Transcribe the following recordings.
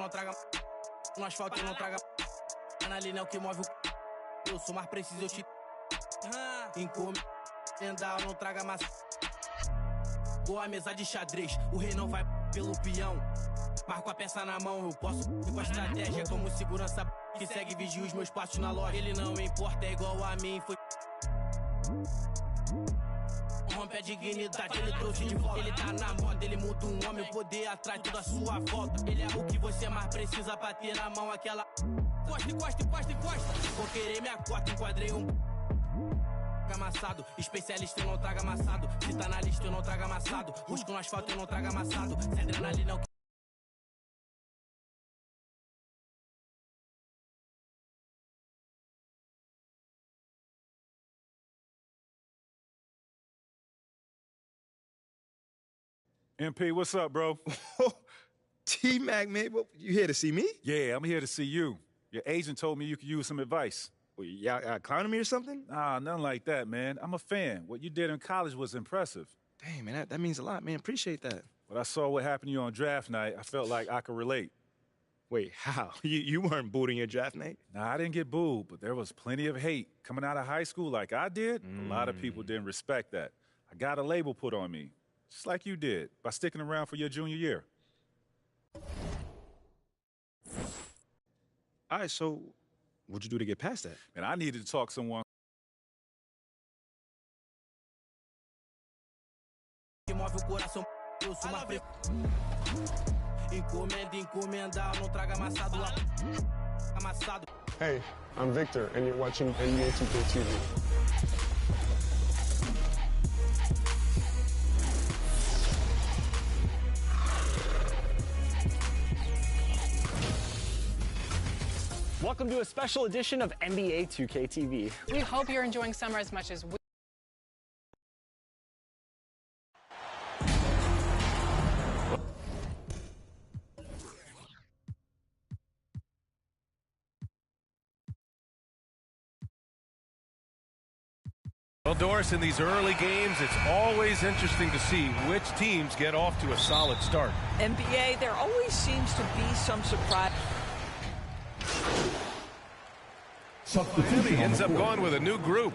não traga no asfalto, não traga na linha, é o que move o eu sou mais preciso, eu te encomendar, não traga massa. Boa mesa de xadrez, o rei não vai pelo peão. Marco a peça na mão, eu posso ir com a estratégia como segurança que segue e vigia os meus passos na loja. Ele não importa, é igual a mim, foi rompe a dignidade, ele trouxe de volta. Ele tá na moda, ele muda um homem, o poder atrás toda a sua volta. Ele é o que você mais precisa pra ter na mão aquela encosta. Vou querer minha cota, enquadrei um amassado. Especialista, eu não trago amassado. Se tá na lista, eu não trago amassado. Busco no asfalto, eu não trago amassado. Se adrenalina é o que MP, what's up, bro? T-Mac, man, you here to see me? Yeah, I'm here to see you. Your agent told me you could use some advice. Well, y'all clowning me or something? Nah, nothing like that, man. I'm a fan. What you did in college was impressive. Dang, man, that means a lot, man. Appreciate that. When I saw what happened to you on draft night, I felt like I could relate. Wait, how? You weren't booed in your draft night? Nah, I didn't get booed, but there was plenty of hate. Coming out of high school like I did, a lot of people didn't respect that. I got a label put on me, just like you did, by sticking around for your junior year. All right, so what'd you do to get past that? And I needed to talk to someone. Hey, I'm Victor, and you're watching NBA 2K TV. Welcome to a special edition of NBA 2K TV. We hope you're enjoying summer as much as we. Well, Doris, in these early games, it's always interesting to see which teams get off to a solid start. NBA, there always seems to be some surprise. Miami ends up going with a new group.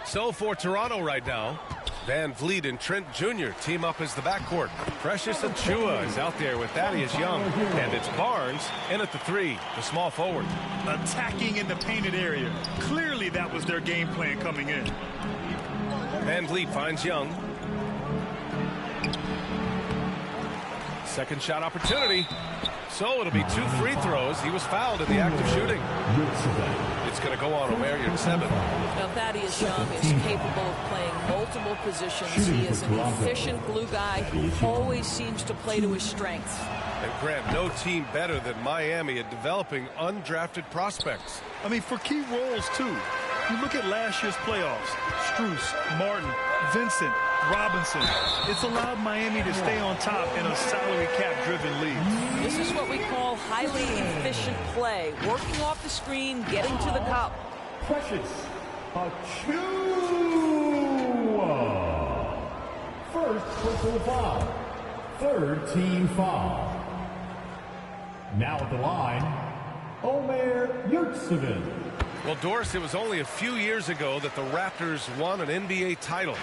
So for Toronto right now, Van Vliet and Trent Jr. team up as the backcourt. Precious Achiuwa is out there with Thaddeus Young. And it's Barnes in at the three, the small forward. Attacking in the painted area. Clearly that was their game plan coming in. Van Vliet finds Young. Second shot opportunity. So it'll be 2 free throws. He was fouled in the act of shooting. It's going to go on Omer Yurtseven. Now, Thaddeus Young is capable of playing multiple positions. He is an efficient glue guy who always seems to play to his strengths. And Grant, no team better than Miami at developing undrafted prospects. I mean, for key roles, too. You look at last year's playoffs. Strus, Martin, Vincent, Robinson. It's allowed Miami to stay on top in a salary cap-driven league. This is what we call highly efficient play. Working off the screen, getting to the cup. Precious Achiuwa. First personal foul. Third team foul. Now at the line, Omer Yurtseven. Well, Doris, it was only a few years ago that the Raptors won an NBA title.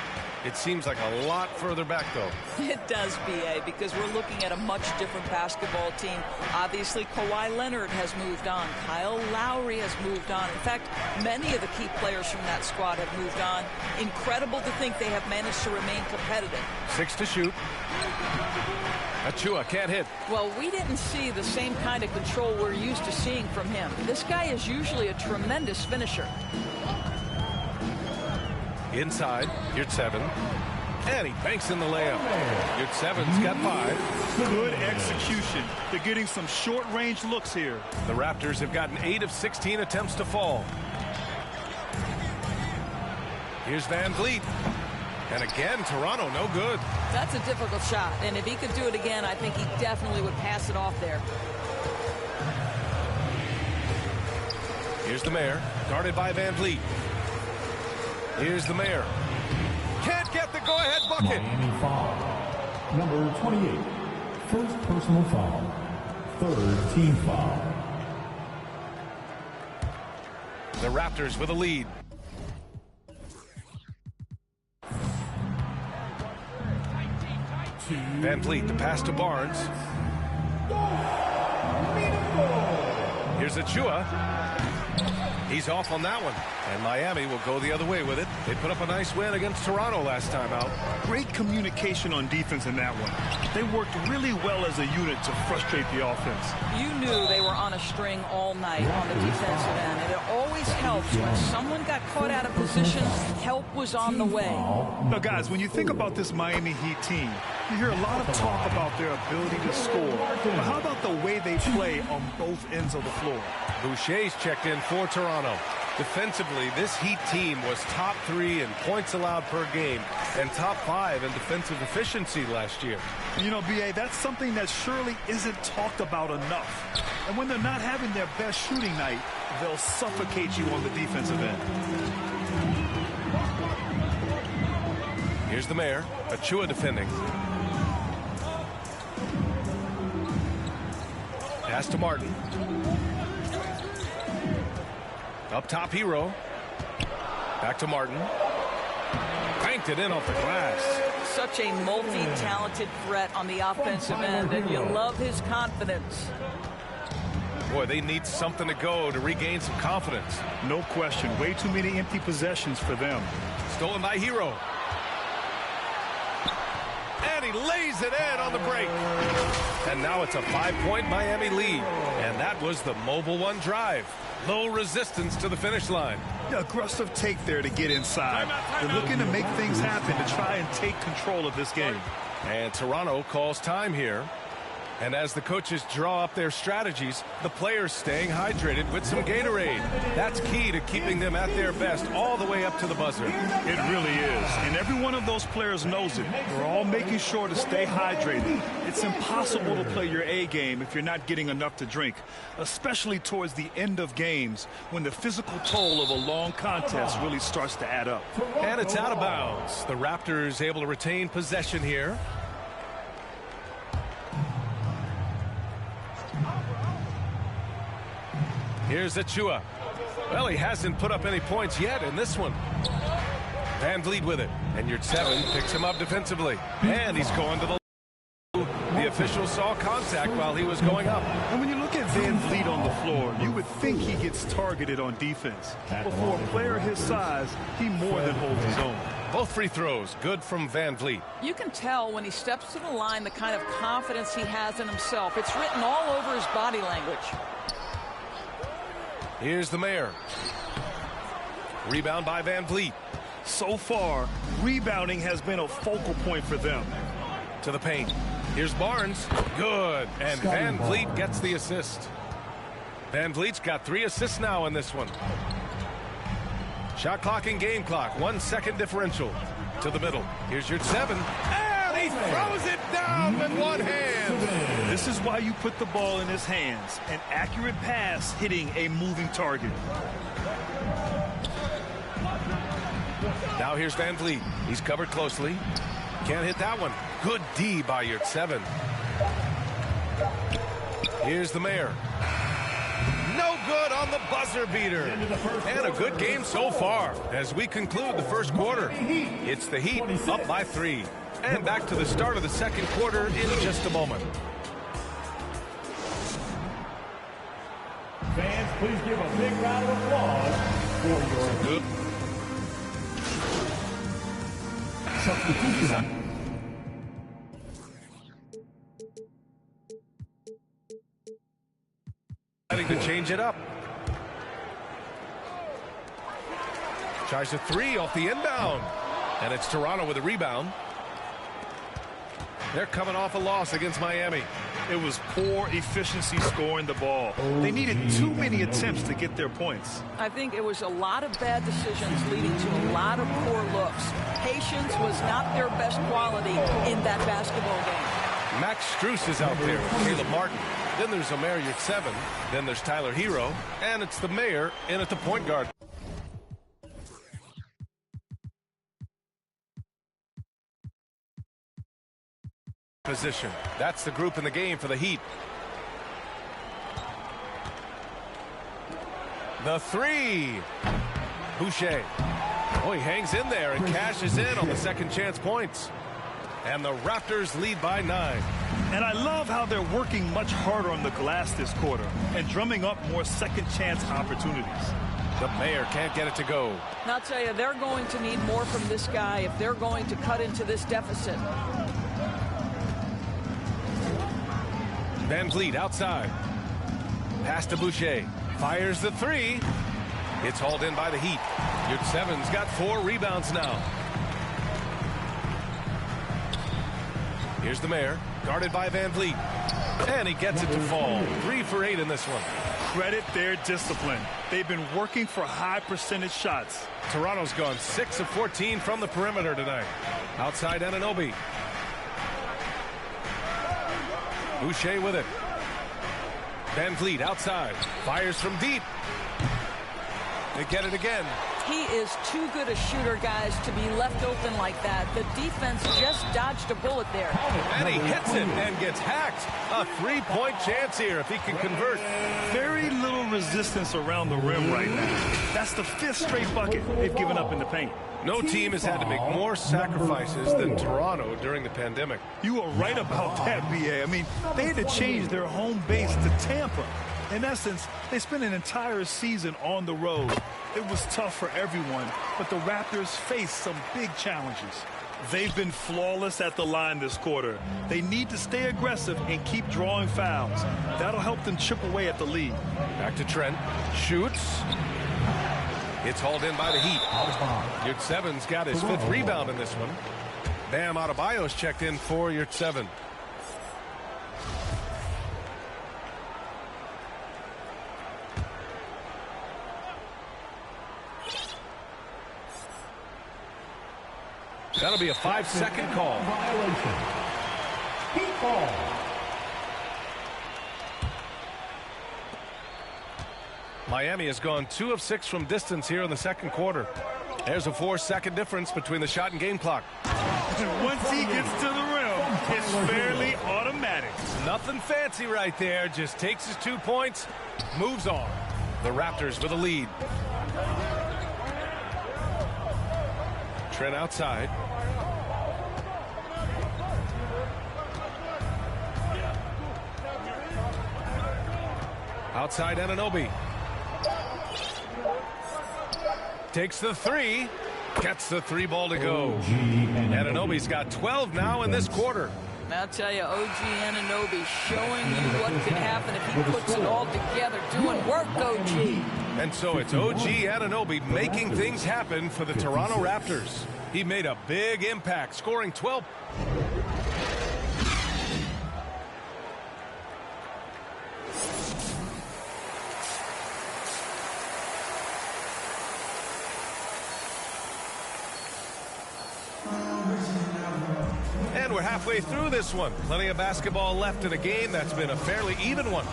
It seems like a lot further back, though. It does, B.A., because we're looking at a much different basketball team. Obviously, Kawhi Leonard has moved on. Kyle Lowry has moved on. In fact, many of the key players from that squad have moved on. Incredible to think they have managed to remain competitive. 6 to shoot. Achiuwa can't hit. Well, we didn't see the same kind of control we're used to seeing from him. This guy is usually a tremendous finisher. Inside, Yurtseven. And he banks in the layup. Yurtseven's got 5. Good execution. They're getting some short-range looks here. The Raptors have gotten 8 of 16 attempts to fall. Here's Van Vliet. And again, Toronto, no good. That's a difficult shot. And if he could do it again, I think he definitely would pass it off there. Here's the Mayor, guarded by Van Vliet. Here's the Mayor. Can't get bucket. Miami foul. Number 28, first personal foul. Third team foul. The Raptors with a lead. Van Vliet, the pass to Barnes. Here's Achua. He's off on that one. And Miami will go the other way with it. They put up a nice win against Toronto last time out. Great communication on defense in that one. They worked really well as a unit to frustrate the offense. You knew they were on a string all night on the defensive end, and it always helps when someone got caught out of position, help was on the way. Now, guys, when you think about this Miami Heat team, you hear a lot of talk about their ability to score. But how about the way they play on both ends of the floor? Boucher's checked in for Toronto. Defensively, this Heat team was top 3 in points allowed per game and top 5 in defensive efficiency last year. You know, B.A., that's something that surely isn't talked about enough. And when they're not having their best shooting night, they'll suffocate you on the defensive end. Here's the mayor. Achua defending. Pass to Martin. Up top, Hero. Back to Martin. Banked it in off the glass. Such a multi-talented threat on the offensive end, and you love his confidence. Boy, they need something to go to regain some confidence. No question. Way too many empty possessions for them. Stolen by Hero. And he lays it in on the break. And now it's a 5-point Miami lead. And that was the Mobile One drive. Low resistance to the finish line. The aggressive take there to get inside. They're looking to make things happen to try and take control of this game. And Toronto calls time here. And as the coaches draw up their strategies, the players staying hydrated with some Gatorade. That's key to keeping them at their best all the way up to the buzzer. It really is. And every one of those players knows it. They're all making sure to stay hydrated. It's impossible to play your A game if you're not getting enough to drink, especially towards the end of games when the physical toll of a long contest really starts to add up. And it's out of bounds. The Raptors able to retain possession here. Here's Achua. Well, he hasn't put up any points yet in this one. Van Vliet with it. And your 7 picks him up defensively. And he's going to the... The official saw contact while he was going up. And when you look at Van Vliet on the floor, you would think he gets targeted on defense. But for a player his size, he more than holds his own. Both free throws good from Van Vliet. You can tell when he steps to the line the kind of confidence he has in himself. It's written all over his body language. Here's the mayor. Rebound by Van Vliet. So far, rebounding has been a focal point for them. To the paint. Here's Barnes. Good. And Van Vliet gets the assist. Van Vliet's got 3 assists now in this one. Shot clock and game clock. 1 second differential. To the middle. Here's your 7. And he throws it down with one hand. This is why you put the ball in his hands. An accurate pass hitting a moving target. Now here's Van Vliet. He's covered closely. Can't hit that one. Good D by your 7. Here's the mayor. No good on the buzzer beater. And a good game so far as we conclude the first quarter. It's the Heat up by 3. And back to the start of the second quarter in just a moment. Fans, please give a big round of applause for your substitution. Having to change it up. Tries a 3 off the inbound. And it's Toronto with a rebound. They're coming off a loss against Miami. It was poor efficiency scoring the ball. They needed too many attempts to get their points. I think it was a lot of bad decisions leading to a lot of poor looks. Patience was not their best quality in that basketball game. Max Strus is out there. Caleb Martin. Then there's Omer Yurtseven. Then there's Tyler Hero. And it's the mayor in at the point guard. position. That's the group in the game for the Heat. The three. Boucher. Oh, he hangs in there and cashes in on the second chance points. And the Raptors lead by 9. And I love how they're working much harder on the glass this quarter and drumming up more second chance opportunities. The Mayor can't get it to go. And I'll tell you, they're going to need more from this guy if they're going to cut into this deficit. Van Vliet outside. Pass to Boucher. Fires the three. It's hauled in by the Heat. Yurtseven's got 4 rebounds now. Here's the Mayor, guarded by Van Vliet. And he gets it to fall. 3 for 8 in this one. Credit their discipline. They've been working for high percentage shots. Toronto's gone 6 of 14 from the perimeter tonight. Outside Anunoby. Boucher with it. Van Vliet outside. Fires from deep. They get it again. He is too good a shooter, guys, to be left open like that. The defense just dodged a bullet there. And he hits it and gets hacked. A 3-point chance here if he can convert. Very little resistance around the rim right now. That's the 5th straight bucket they've given up in the paint. No team has had to make more sacrifices than Toronto during the pandemic. You are right about that, B.A. I mean, they had to change their home base to Tampa. In essence, they spent an entire season on the road. It was tough for everyone, but the Raptors faced some big challenges. They've been flawless at the line this quarter. They need to stay aggressive and keep drawing fouls. That'll help them chip away at the lead. Back to Trent. Shoots. It's hauled in by the Heat. Yurtseven's got his 5th rebound in this one. Bam Adebayo's checked in for Yurtseven. That'll be a 5-second call. Violation. Heat ball. Miami has gone 2 of 6 from distance here in the second quarter. There's a 4-second difference between the shot and game clock. Once he gets to the rim, it's fairly automatic. Nothing fancy right there. Just takes his 2 points, moves on. The Raptors with a lead. Trent outside. Outside Anunoby. Takes the three. Gets the 3 ball to go. Anunoby's got 12 now in this quarter. I'll tell you, OG Anunoby showing you what can happen if he puts it all together. Doing work, OG. And so it's OG Anunoby making things happen for the Toronto Raptors. He made a big impact, scoring 12. And we're halfway through this one. Plenty of basketball left in a game that's been a fairly even one.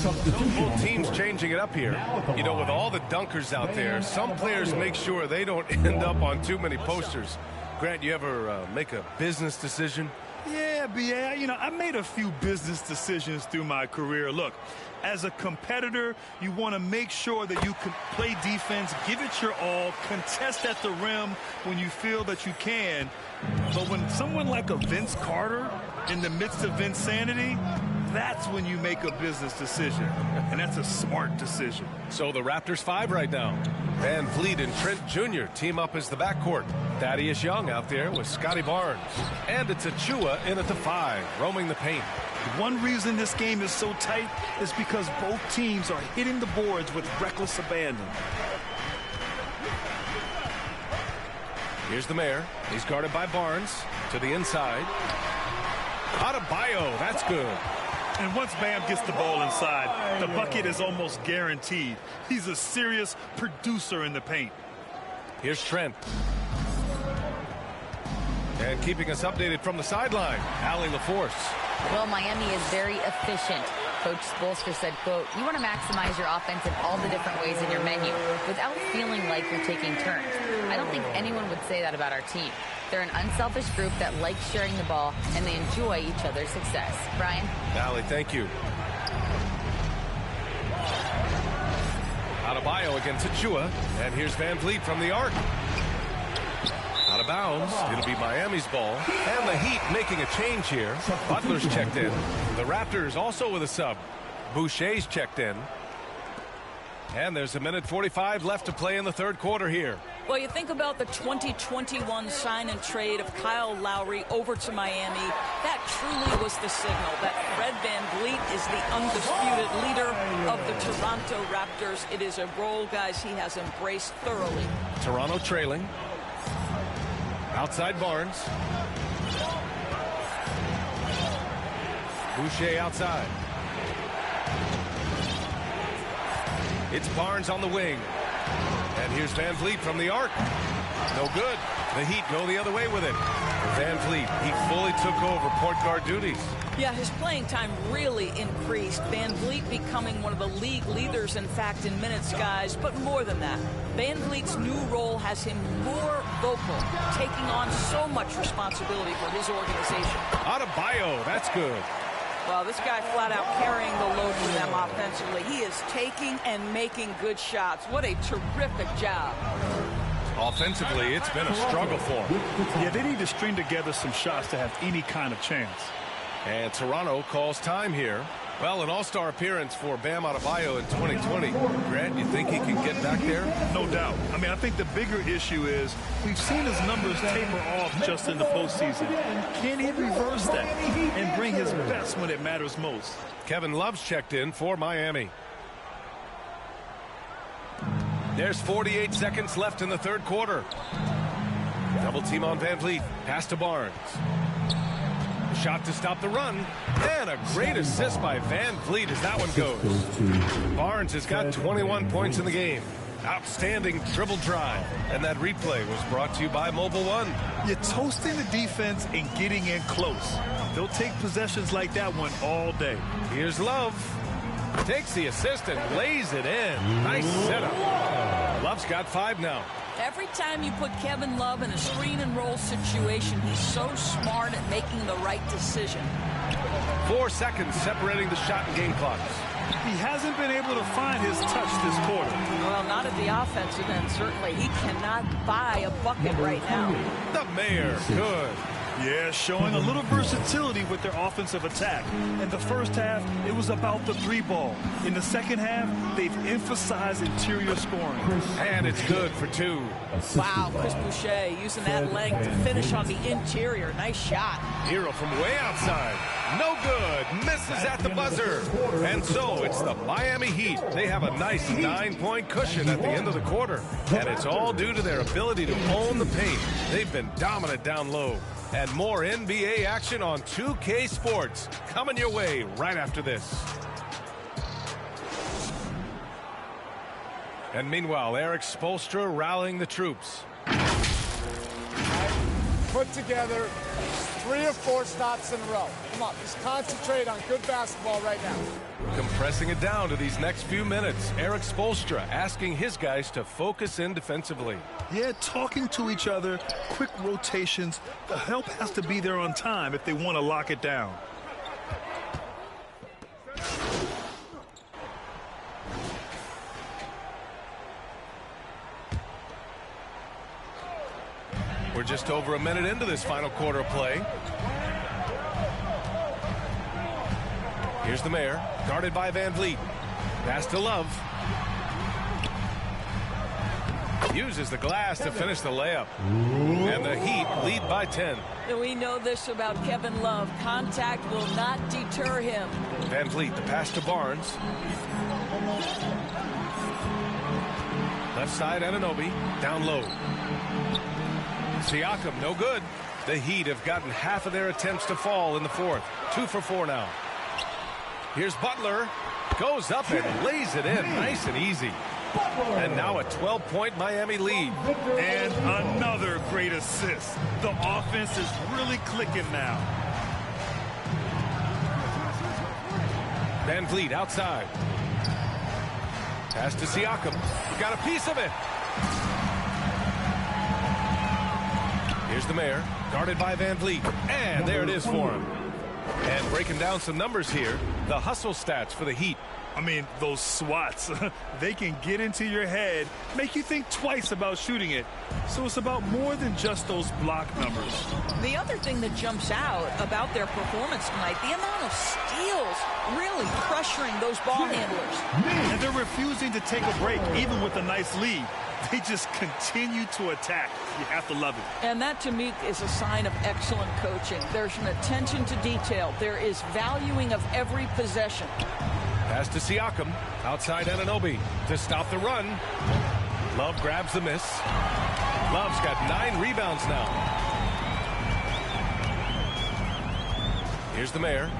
Both teams changing it up here. You know, with all the dunkers out there, some players make sure they don't end up on too many posters. Grant, you ever make a business decision? Yeah, B.A., you know, I made a few business decisions through my career. Look, as a competitor, you want to make sure that you can play defense, give it your all, contest at the rim when you feel that you can. But when someone like a Vince Carter in the midst of insanity, that's when you make a business decision, and that's a smart decision. So the Raptors 5 right now. Van Vliet and Trent Jr. team up as the backcourt. Thaddeus Young out there with Scotty Barnes. And it's Achua in at the 5, roaming the paint. One reason this game is so tight is because both teams are hitting the boards with reckless abandon. Here's the Mayor. He's guarded by Barnes to the inside. Adebayo, that's good. And once Bam gets the ball inside, the bucket is almost guaranteed. He's a serious producer in the paint. Here's Trent. And keeping us updated from the sideline, Allie LaForce. Well, Miami is very efficient. Coach Spoelstra said, quote, you want to maximize your offense in all the different ways in your menu without feeling like you're taking turns. I don't think anyone would say that about our team. They're an unselfish group that likes sharing the ball, and they enjoy each other's success. Brian? Allie, thank you. Adebayo against Achua, and here's Van Vliet from the arc. Out of bounds. It'll be Miami's ball. And the Heat making a change here. Butler's checked in. The Raptors also with a sub. Boucher's checked in. And there's 1:45 left to play in the third quarter here. Well, you think about the 2021 sign and trade of Kyle Lowry over to Miami. That truly was the signal that Fred VanVleet is the undisputed leader of the Toronto Raptors. It is a role, guys, he has embraced thoroughly. Toronto trailing. Outside Barnes. Boucher outside. It's Barnes on the wing. And here's Van Vliet from the arc. No good. The Heat go the other way with it. Van Vliet, he fully took over point guard duties. Yeah, his playing time really increased. Van Vliet becoming one of the league leaders, in fact, in minutes, guys. But more than that, Van Vliet's new role has him more vocal, taking on so much responsibility for his organization. Adebayo, that's good. Well, this guy flat out carrying the load for them offensively. He is taking and making good shots. What a terrific job. Offensively, it's been a struggle for him. Yeah, they need to string together some shots to have any kind of chance. And Toronto calls time here. Well, an all-star appearance for Bam Adebayo in 2020. Grant, you think he can get back there? No doubt. I mean, I think the bigger issue is we've seen his numbers taper off just in the postseason. Can he reverse that and bring his best when it matters most? Kevin Love's checked in for Miami. There's 48 seconds left in the third quarter. Double team on Van Vliet. Pass to Barnes. Shot to stop the run. And a great assist by Van Vliet as that one goes. Barnes has got 21 points in the game. Outstanding dribble drive. And that replay was brought to you by Mobile One. You're toasting the defense and getting in close. They'll take possessions like that one all day. Here's Love. Takes the assist and lays it in. Nice setup. Love's got 5 now. Every time you put Kevin Love in a screen and roll situation, he's so smart at making the right decision. 4 seconds separating the shot and game clocks. He hasn't been able to find his touch this quarter. Well, not at the offensive end, certainly. He cannot buy a bucket right now. The Mayor, good. Yeah, showing a little versatility with their offensive attack. In the first half, it was about the 3-ball. In the second half, they've emphasized interior scoring. And it's good for 2. Wow, Chris Boucher using that length to finish on the interior. Nice shot. Hero from way outside. No good. Misses at the buzzer. And so it's the Miami Heat. They have a nice 9-point cushion at the end of the quarter. And it's all due to their ability to own the paint. They've been dominant down low. And more NBA action on 2K Sports coming your way right after this. And meanwhile, Eric Spoelstra rallying the troops. Put together 3 or 4 stops in a row. Come on, just concentrate on good basketball right now. Compressing it down to these next few minutes, Eric Spoelstra asking his guys to focus in defensively. Yeah, talking to each other, quick rotations. The help has to be there on time if they want to lock it down. We're just over a minute into this final quarter of play. Here's the Mayor, guarded by Van Vliet. Pass to Love. Uses the glass to finish the layup. And the Heat lead by 10. We know this about Kevin Love. Contact will not deter him. Van Vliet, the pass to Barnes. Left side, Anunoby, down low. Siakam, no good. The Heat have gotten half of their attempts to fall in the fourth. 2 for 4 now. Here's Butler. Goes up and lays it in. Nice and easy. And now a 12-point Miami lead. And another great assist. The offense is really clicking now. Van Vliet outside. Pass to Siakam. Got a piece of it. Here's Here's the mayor, guarded by Van Vliet. And there it is for him. And breaking down some numbers here, the hustle stats for the Heat. I mean, those swats, they can get into your head, make you think twice about shooting it. So it's about more than just those block numbers. The other thing that jumps out about their performance tonight, the amount of steals really pressuring those ball handlers. And they're refusing to take a break, even with a nice lead. They just continue to attack. You have to love it. And that, to me, is a sign of excellent coaching. There's an attention to detail. There is valuing of every possession. Pass to Siakam, outside Anunoby to stop the run. Love grabs the miss. Love's got 9 rebounds now. Here's the mayor.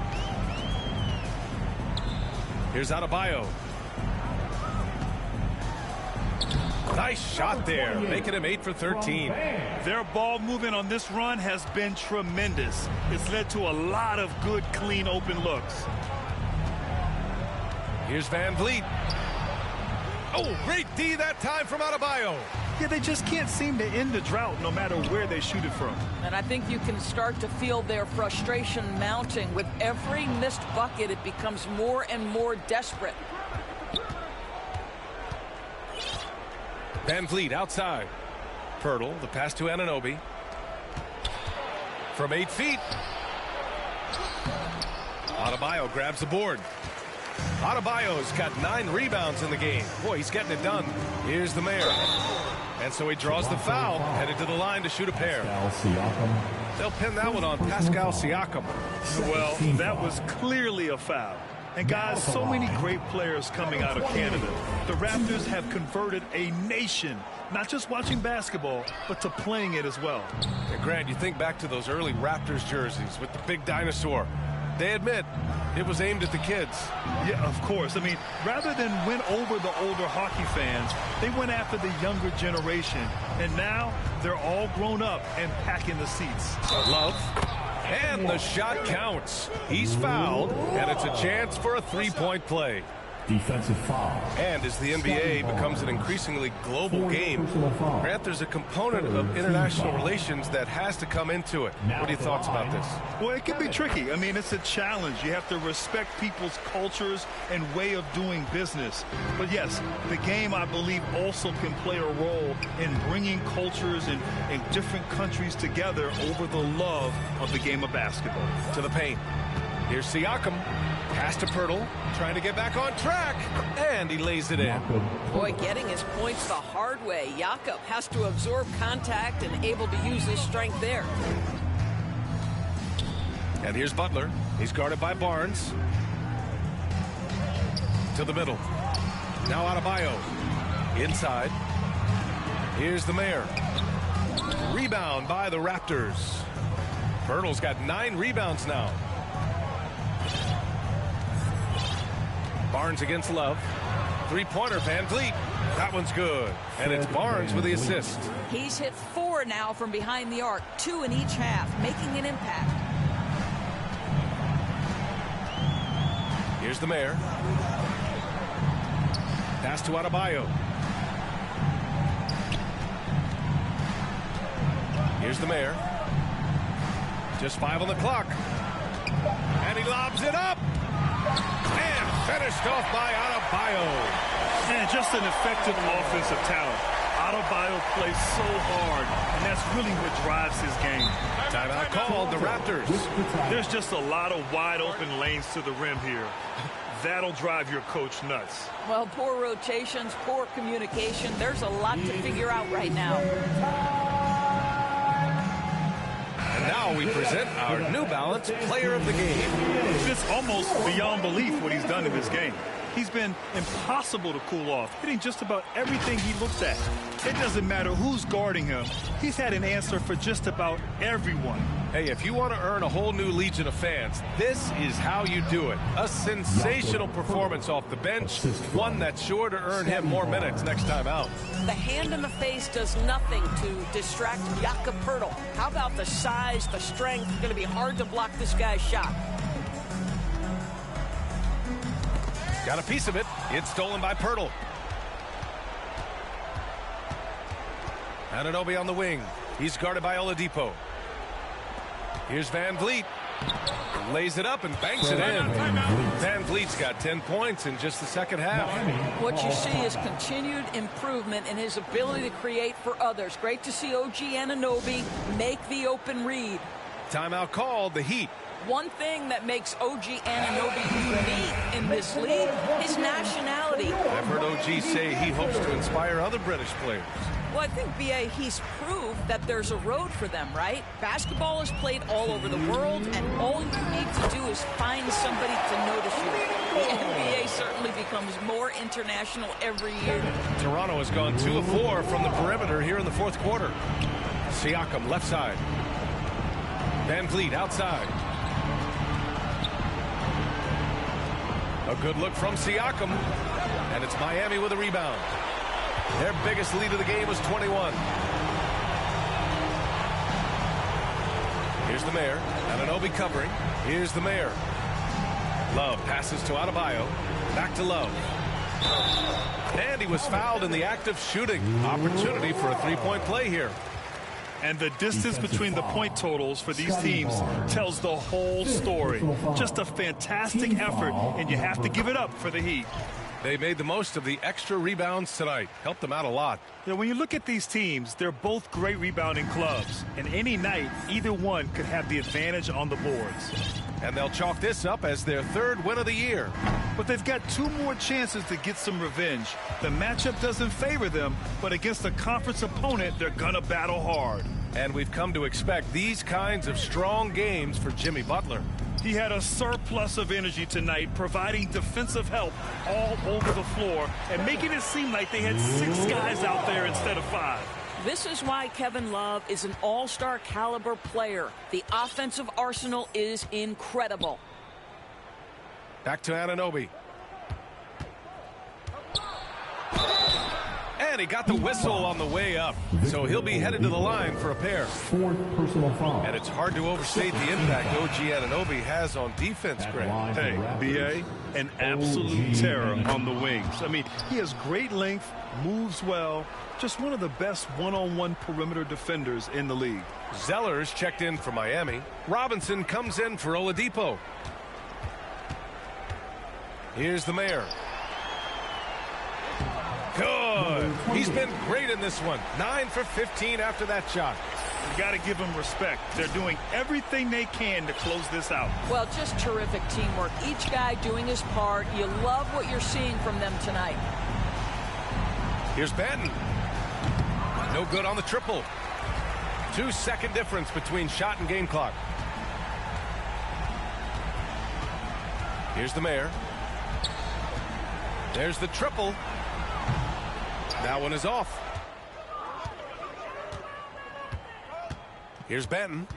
Here's Adebayo. Nice shot there, making him 8 for 13. Their ball movement on this run has been tremendous. It's led to a lot of good, clean, open looks. Here's Van Vliet. Oh, great D that time from Adebayo. Yeah, they just can't seem to end the drought no matter where they shoot it from. And I think you can start to feel their frustration mounting. With every missed bucket, it becomes more and more desperate. Van Vliet outside. Pirtle, the pass to Anunoby. From 8 feet. Adebayo grabs the board. Adebayo's got 9 rebounds in the game. Boy, he's getting it done. Here's the mayor. And so he draws the foul, headed to the line to shoot a pair. They'll pin that one on Pascal Siakam. Well, that was clearly a foul. And guys, so many great players coming out of Canada. The Raptors have converted a nation, not just watching basketball, but to playing it as well. And Grant, you think back to those early Raptors jerseys with the big dinosaur. They admit it was aimed at the kids. Yeah, of course. I mean, rather than win over the older hockey fans, they went after the younger generation. And now they're all grown up and packing the seats. Love. And the shot counts. He's fouled, and it's a chance for a three-point play. Defensive foul. And as the NBA becomes an increasingly global game, Grant, there's a component of international relations that has to come into it. What are your thoughts about this? Well, it can be tricky. I mean, it's a challenge. You have to respect people's cultures and way of doing business. But yes, the game, I believe, also can play a role in bringing cultures in different countries together over the love of the game of basketball. To the paint. Here's Siakam. Pass to Pirtle, trying to get back on track, and he lays it in. Boy, getting his points the hard way. Jakob has to absorb contact and able to use his strength there. And here's Butler. He's guarded by Barnes. To the middle. Now Adebayo. Inside. Here's the mayor. Rebound by the Raptors. Pirtle's got 9 rebounds now. Barnes against Love. Three-pointer, Van Vliet. That one's good. And it's Barnes with the assist. He's hit 4 now from behind the arc, 2 in each half, making an impact. Here's the mayor. Pass to Adebayo. Here's the mayor. Just 5 on the clock. And he lobs it up. And finished off by Adebayo. Man, just an effective offensive talent. Adebayo plays so hard, and that's really what drives his game. Timeout called, the Raptors. There's just a lot of wide open lanes to the rim here. That'll drive your coach nuts. Well, poor rotations, poor communication. There's a lot to figure out right now. And now we present our New Balance Player of the Game. It's almost beyond belief what he's done in this game. He's been impossible to cool off, hitting just about everything he looks at. It doesn't matter who's guarding him. He's had an answer for just about everyone. Hey, if you want to earn a whole new legion of fans, this is how you do it. A sensational performance off the bench, one that's sure to earn him more minutes next time out. The hand in the face does nothing to distract Jakob Pirtle. How about the size, the strength? It's going to be hard to block this guy's shot. Got a piece of it. It's stolen by Pirtle. Anunoby on the wing. He's guarded by Oladipo. Here's Van Vliet. Lays it up and banks it in. Van Vliet's got 10 points in just the second half. What you see is continued improvement in his ability to create for others. Great to see OG Anunoby make the open read. Timeout called, the Heat. One thing that makes OG Anunoby unique in this league is nationality. I've heard OG say he hopes to inspire other British players. Well, I think, B.A., he's proved that there's a road for them, right? Basketball is played all over the world, and all you need to do is find somebody to notice you. The NBA certainly becomes more international every year. Toronto has gone 2 of 4 from the perimeter here in the fourth quarter. Siakam left side. Van Vliet outside. A good look from Siakam, and it's Miami with a rebound. Their biggest lead of the game was 21. Here's the Mayor. Anunoby covering. Here's the Mayor. Love passes to Adebayo. Back to Love. And he was fouled in the act of shooting. Opportunity for a three-point play here. And the distance between the point totals for these teams tells the whole story. Just a fantastic effort, and you have to give it up for the Heat. They made the most of the extra rebounds tonight. Helped them out a lot. You know, when you look at these teams, they're both great rebounding clubs. And any night, either one could have the advantage on the boards. And they'll chalk this up as their third win of the year. But they've got 2 more chances to get some revenge. The matchup doesn't favor them, but against a conference opponent, they're going to battle hard. And we've come to expect these kinds of strong games for Jimmy Butler. He had a surplus of energy tonight, providing defensive help all over the floor and making it seem like they had 6 guys out there instead of 5. This is why Kevin Love is an all-star caliber player. The offensive arsenal is incredible. Back to Anunoby. And he got the whistle on the way up. So he'll be headed to the line for a pair. 4th personal foul. And it's hard to overstate the impact OG Anunoby has on defense, Greg. Hey, B.A., an absolute terror on the wings. I mean, he has great length, moves well, just one of the best one-on-one perimeter defenders in the league. Zeller's checked in for Miami. Robinson comes in for Oladipo. Here's the Mayor. Good. He's been great in this one. 9 for 15 after that shot. You got to give them respect. They're doing everything they can to close this out. Well, just terrific teamwork. Each guy doing his part. You love what you're seeing from them tonight. Here's Banton. No good on the triple. 2-second difference between shot and game clock. Here's the Mayor. There's the triple. That one is off. Here's Banton.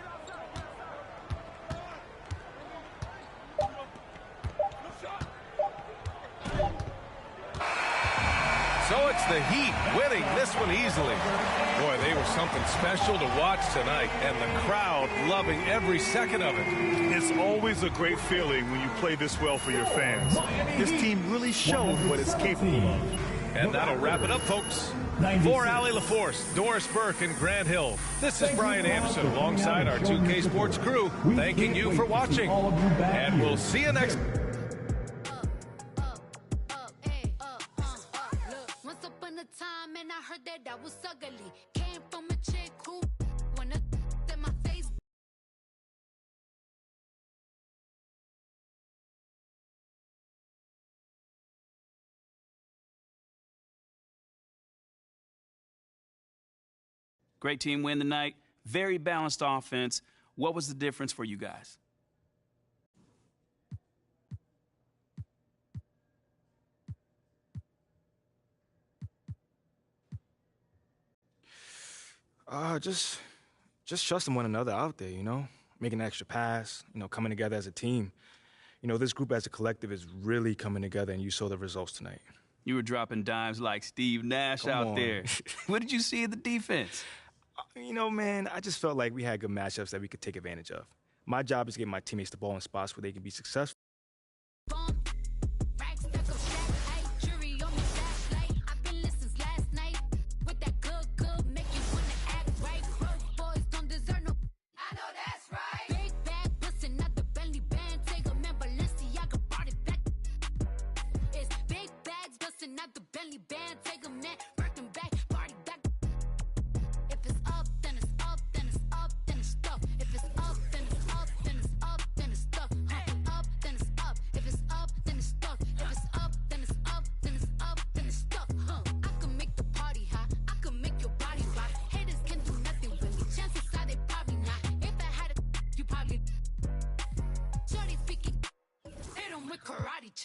So it's the Heat winning this one easily. Boy, they were something special to watch tonight, and the crowd loving every second of it. It's always a great feeling when you play this well for your fans. This team really showed what it's capable of. And that'll wrap it up, folks. For Allie LaForce, Doris Burke, and Grant Hill, this is Brian Anderson alongside our 2K Sports crew, thanking you for watching. And we'll see you next time. Great team win tonight. Very balanced offense. What was the difference for you guys? Just trusting one another out there, you know, making an extra pass, you know, coming together as a team. You know, this group as a collective is really coming together, and you saw the results tonight. You were dropping dimes like Steve Nash out there. What did you see in the defense? You know, man, I just felt like we had good matchups that we could take advantage of. My job is to get my teammates the ball in spots where they can be successful.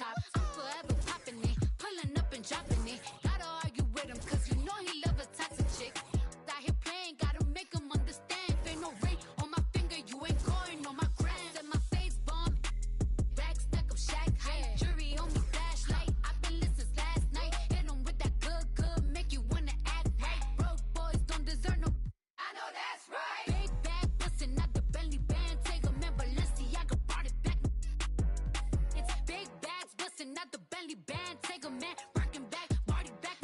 chop. I'm forever popping it, pulling up and dropping it. Gotta argue with him, cause you know he love a toxic chick. Out here playing, gotta make him understand. Ain't no ring on my finger, you ain't going on my gram. Set my face bomb, back stack up shack height. Jury on me flashlight, I've been listening since last night. Hit him with that good, make you wanna act right. Broke boys don't deserve no. I know that's right. Big bag bustin' out the belly band. Take a man, Balenciaga brought it back. It's big bags bustin' out the belly band. Take a man, rockin' back, party back.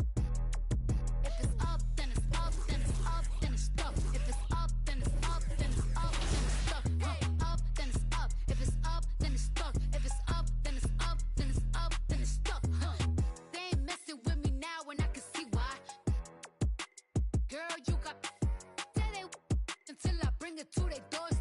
If it's up, then it's up, then it's up, then it's stuck. If it's up, then it's up, then it's up, then it's stuck. Up, then it's up. If it's up, then it's stuck. If it's up, then it's up, then it's up, then it's stuck. They ain't messing with me now, and I can see why. Girl, you got until I bring it to their doors.